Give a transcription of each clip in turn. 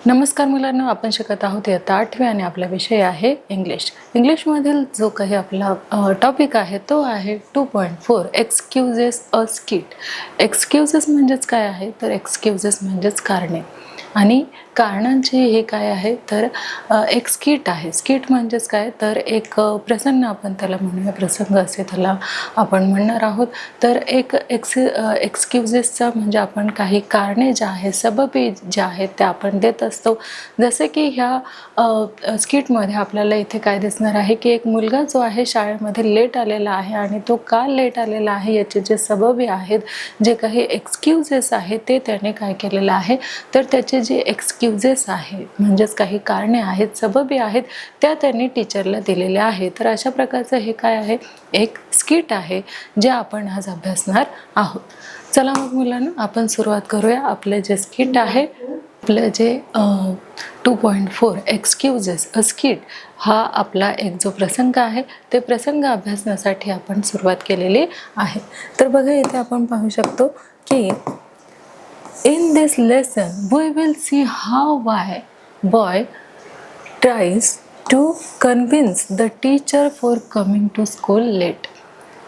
नमस्कार मुलांनो, आपण शिकत आहोत इयत्ता 8वी आणि आपला विषय आहे इंग्लिश. इंग्लिशमधील जो काही आपला टॉपिक आहे तो आहे 2.4 एक्सक्यूजेस अ स्किट. एक्सक्यूजेस म्हणजेच काय आहे तर एक्सक्यूजेस म्हणजेच कारणे आणि कारणांची हे काय आहे तर एक स्किट आहे. स्किट म्हणजेच काय तर एक प्रसंग आपण त्याला म्हणूया, प्रसंग असे त्याला आपण म्हणणार आहोत. तर एक एक्सक्यूजेसचा म्हणजे आपण काही कारणे जे आहे, सबबी जे आहेत ते आपण देत असतो. जसे की ह्या स्किटमध्ये आपल्याला इथे काय दिसणार आहे की एक मुलगा जो आहे शाळेमध्ये लेट आलेला आहे आणि तो का लेट आलेला आहे याचे जे सबबी आहेत, जे काही एक्सक्यूजेस आहेत ते त्याने काय केलेलं आहे तर त्याचे जे एक्सक्यूजेस आहे म्हणजेच काही कारणे आहेत, सबबी आहेत त्या त्यांनी टीचरला दिलेल्या आहेत. तर अशा प्रकारचं हे काय आहे, एक स्किट आहे जे आपण आज अभ्यासणार आहोत. चला मग मुलांना आपण सुरुवात करूया. आपले जे स्किट आहे, आपलं जे 2.4 एक्सक्यूजेस अ स्किट हा आपला एक जो प्रसंग आहे ते प्रसंग अभ्यासण्यासाठी आपण सुरुवात केलेली आहे. तर बघा इथे आपण पाहू शकतो की in this lesson we will see how why boy tries to convince the teacher for coming to school late.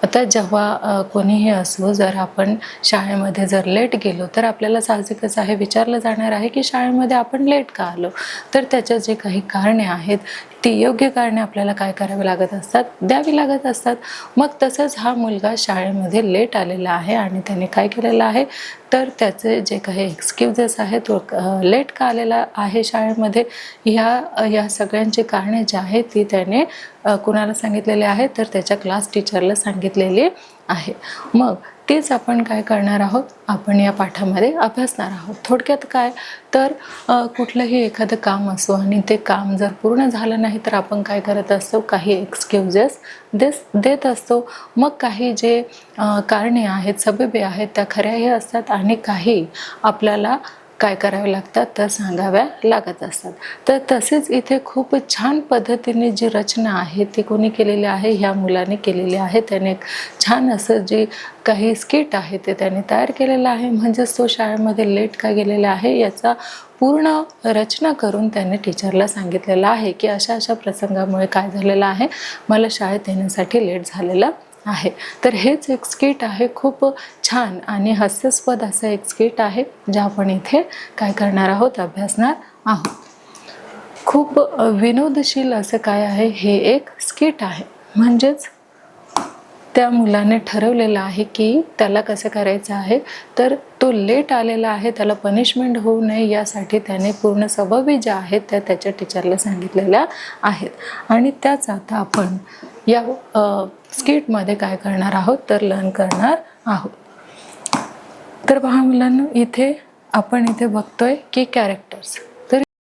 आता जेव्हा कोणीही असो, जर आपण शाळेमध्ये जर लेट गेलो तर आपल्याला साहजिकच आहे विचारलं जाणार आहे की शाळेमध्ये आपण लेट का आलो. तर त्याचे जे काही कारणे आहेत ती योग्य कारणे आपल्याला काय करावी लागत असतात, द्यावी लागत असतात. मग तसंच हा मुलगा शाळेमध्ये लेट आलेला आहे आणि त्याने काय केलेलं आहे तर त्याचे जे काही एक्सक्यूजेस आहेत, तो लेट का आलेला आहे शाळेमध्ये, ह्या सगळ्यांची कारणे जी आहेत ती त्याने कुणाला सांगितलेले आहे तर त्याच्या क्लास टीचरला सांगितलेली आहे. मग तेच आपण काय करणार आहोत, आपण या पाठामध्ये अभ्यासणार आहोत. थोडक्यात काय तर कुठलंही एखादं काम असो आणि ते काम जर पूर्ण झालं नाही तर आपण काय करत असतो, काही एक्सक्यूजेस देत असतो. मग काही जे कारणे आहेत, सबबी आहेत त्या खऱ्याही असतात आणि काही आपल्याला काय करावे लागतात तर सांगाव्या लागत असतात. तर तसेच इथे खूप छान पद्धतीने जी रचना आहे ती कोणी केलेली आहे, ह्या मुलाने केलेली आहे. त्याने छान असं जे काही स्किट आहे ते त्याने तयार केलेलं आहे. म्हणजेच तो शाळेमध्ये लेट का गेलेला आहे याचा पूर्ण रचना करून त्याने टीचरला सांगितलेलं आहे की अशा अशा प्रसंगामुळे काय झालेलं आहे, मला शाळेत येण्यासाठी लेट झालेलं आहे. तर हेच एक स्किट आहे, खूप छान आणि हास्यास्पद असं एक स्किट आहे जे आपण इथे काय करणार आहोत, अभ्यासणार आहोत. खूप विनोदशील असं काय आहे, हे एक स्किट आहे. म्हणजेच त्या मुलाने ठरवलेलं आहे की त्याला कसं करायचं आहे तर तो लेट आलेला आहे, त्याला पनिशमेंट होऊ नये यासाठी त्याने पूर्ण सबबी ज्या आहेत त्या त्याच्या टीचरला सांगितलेल्या आहेत आणि त्याच आता आपण या स्किटमध्ये काय करणार आहोत तर लर्न करणार आहोत. तर पहा मुलांना, इथे आपण इथे बघतोय की कॅरेक्टर्स